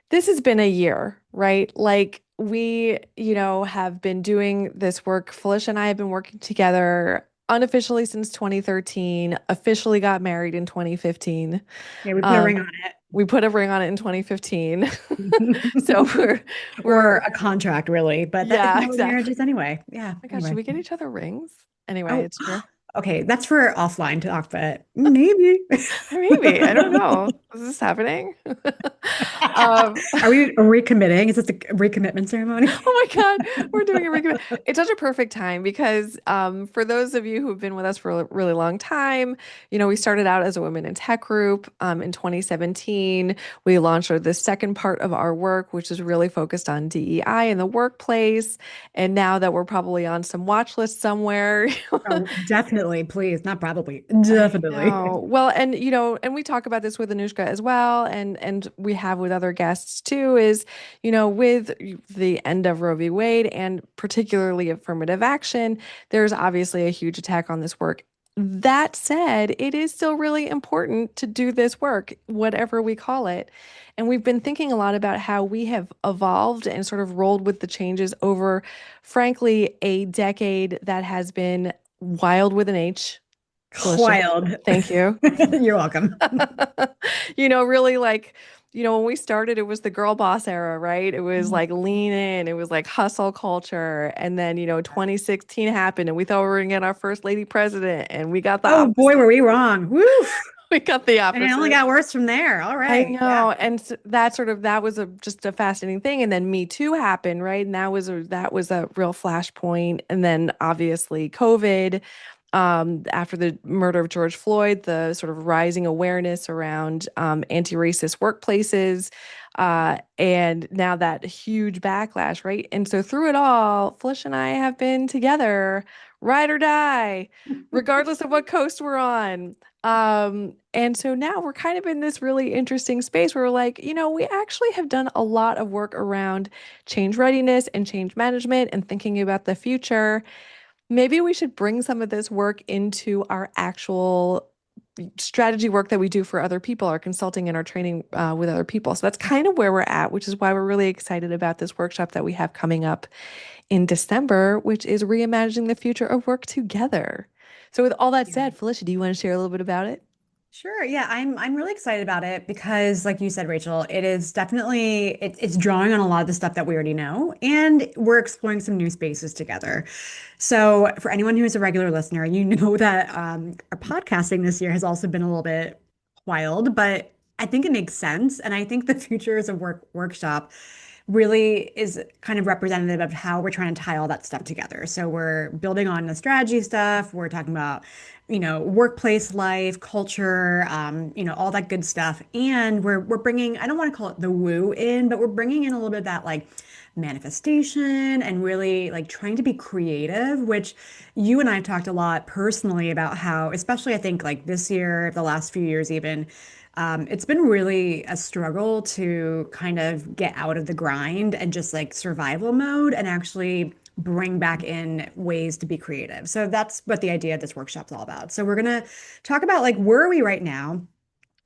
This has been a year, right? Like we, have been doing this work. Felicia and I have been working together unofficially since 2013, officially got married in 2015. Yeah, we put a ring Um, on we put a ring on it in 2015. So it. Or we're a contract, really. But that isn't yeah, that what marriage exactly. is anyway? Yeah, My gosh, should anyway. we get each other rings? Anyway, Oh, it's true. okay. That's for offline talk, but maybe. Maybe. I don't know. Is this happening? Um, Are we committing? Is this a recommitment ceremony? Oh my God, we're doing a recommend. It's such a perfect time because for those of you who've been with us for a really long time, we started out as a women in tech group in 2017. We launched the second part of our work, which is really focused on DEI in the workplace. And now that we're probably on some watch list somewhere, Oh, definitely, please. Not probably. I Definitely. know. Well, and and we talk about this with Anushka as well, and we have with other guests too, is, with the end of Roe v. Wade and particularly affirmative action, there's obviously a huge attack on this work. That said, it is still really important to do this work, whatever we call it. And we've been thinking a lot about how we have evolved and sort of rolled with the changes over, frankly, a decade that has been wild with an H. Felicia. Wild. Thank you. You're welcome. Really like, when we started, it was the girl boss era, right? It was like lean in, it was like hustle culture. And then, 2016 happened and we thought we were gonna get our first lady president and we got the Oh boy, opposite. were we wrong. Woof. We got the And it only opposite. got worse from there. All I right. Yeah. know. And that was just a fascinating thing. And then Me Too happened, right? And that was a real flashpoint. And then obviously COVID. After the murder of George Floyd, the sort of rising awareness around anti-racist workplaces, and now that huge backlash, right? And so through it all, Felicia and I have been together, ride or die, regardless of what coast we're on. And so now we're kind of in this really interesting space where we're like, we actually have done a lot of work around change readiness and change management and thinking about the future. Maybe we should bring some of this work into our actual strategy work that we do for other people, our consulting and our training with other people. So that's kind of where we're at, which is why we're really excited about this workshop that we have coming up in December, which is reimagining the future of work together. So with all that Yeah. said, Felicia, do you want to share a little bit about it? Sure. Yeah, I'm really excited about it because, like you said, Rachel, it is definitely it's drawing on a lot of the stuff that we already know, and we're exploring some new spaces together. So, for anyone who is a regular listener, you know that our podcasting this year has also been a little bit wild, but I think it makes sense, and I think the Futures of Work workshop really is kind of representative of how we're trying to tie all that stuff together. So we're building on the strategy stuff. We're talking about, workplace life, culture, all that good stuff. And we're bringing, I don't want to call it the woo in, but we're bringing in a little bit of that like manifestation and really like trying to be creative, which you and I have talked a lot personally about how, especially I think like this year, the last few years even, it's been really a struggle to kind of get out of the grind and just like survival mode and actually bring back in ways to be creative. So that's what the idea of this workshop's all about. So we're gonna talk about like where are we right now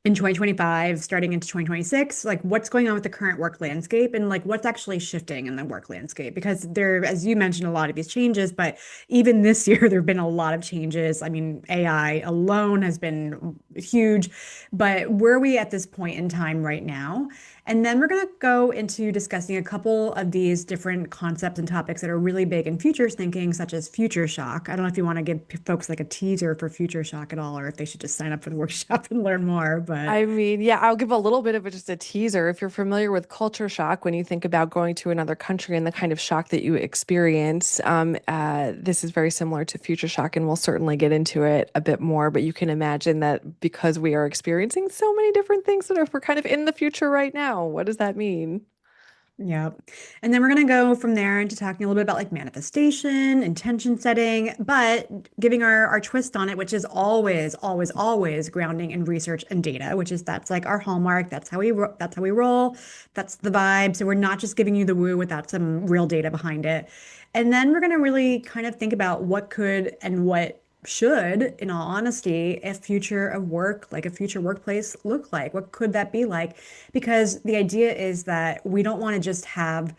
in 2025, starting into 2026, like what's going on with the current work landscape and like what's actually shifting in the work landscape. Because there, as you mentioned, a lot of these changes, but even this year, there have been a lot of changes. I mean, AI alone has been huge, but where are we at this point in time right now? And then we're going to go into discussing a couple of these different concepts and topics that are really big in futures thinking, such as future shock. I don't know if you want to give folks like a teaser for future shock at all, or if they should just sign up for the workshop and learn more. But I mean, yeah, I'll give a little bit of just a teaser. If you're familiar with culture shock, when you think about going to another country and the kind of shock that you experience, this is very similar to future shock, and we'll certainly get into it a bit more. But you can imagine that because we are experiencing so many different things that are we're kind of in the future right now. What does that mean? yeah. And then we're going to go from there into talking a little bit about like manifestation, intention setting, but giving our twist on it, which is always, always, always grounding in research and data, which is that's like our hallmark. That's how we roll. That's the vibe. So we're not just giving you the woo without some real data behind it. And then we're going to really kind of think about what could and what should, in all honesty, a future of work, like a future workplace look like? What could that be like? Because the idea is that we don't want to just have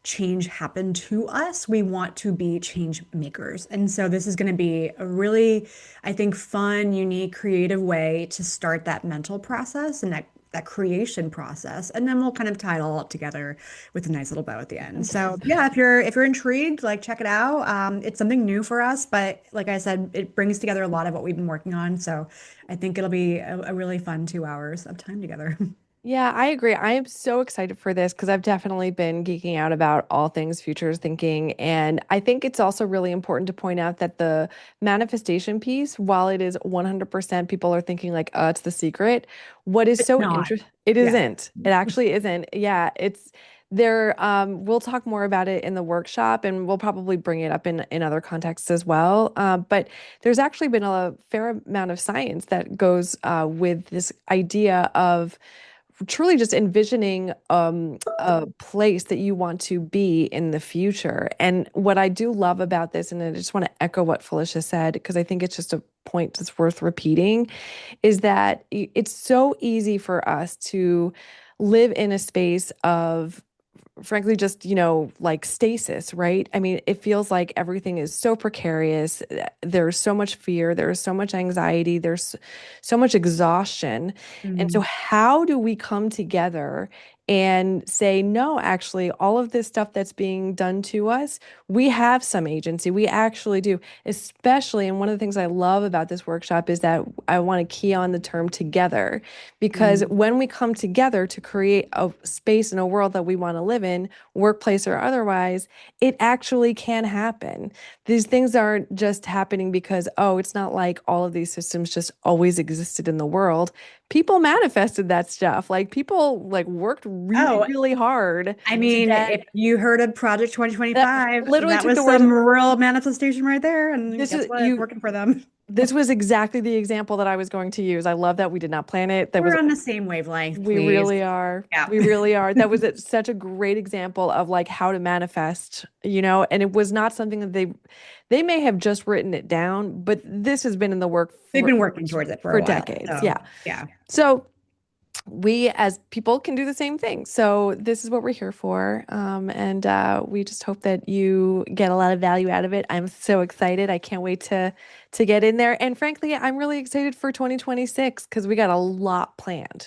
change happen to us. We want to be change makers. And so this is going to be a really, I think, fun, unique, creative way to start that mental process and that creation process. And then we'll kind of tie it all up together with a nice little bow at the end. So yeah, if you're intrigued, like check it out. It's something new for us, but like I said, it brings together a lot of what we've been working on. So I think it'll be a really fun 2 hours of time together. Yeah, I agree. I am so excited for this because I've definitely been geeking out about all things futures thinking. And I think it's also really important to point out that the manifestation piece, while it is 100% people are thinking like, it's the secret, what is It's so not. interesting, it Yeah. isn't. It actually isn't. Yeah, it's there. We'll talk more about it in the workshop and we'll probably bring it up in other contexts as well. But there's actually been a fair amount of science that goes with this idea of truly just envisioning a place that you want to be in the future. And what I do love about this, and I just want to echo what Felicia said, because I think it's just a point that's worth repeating, is that it's so easy for us to live in a space of frankly just like stasis, right? I mean, it feels like everything is so precarious. There's so much fear, there's so much anxiety, there's so much exhaustion. And so Mm. how do we come together and say, no, actually, all of this stuff that's being done to us, we have some agency. We actually do. Especially, and one of the things I love about this workshop is that I want to key on the term together, because Mm. when we come together to create a space in a world that we want to live in, workplace or otherwise, it actually can happen. These things aren't just happening because, oh, it's not like all of these systems just always existed in the world. People manifested that stuff. Like people like worked really, Oh, really hard I to mean, get if you heard of Project that 2025, literally that took the was words. some real manifestation right there. And This guess is what? It's you working for them. this was exactly the example that I was going to use. I love that we did not plan it. That was We're on the same wavelength, We please. really are. Yeah. We really are. That was such a great example of like how to manifest, and it was not something that they may have just written it down, but this has been in the work We've been working towards it for a for while. decades. So, Yeah. yeah. So we as people can do the same thing. So this is what we're here for. And we just hope that you get a lot of value out of it. I'm so excited. I can't wait to get in there. And frankly, I'm really excited for 2026 because we got a lot planned.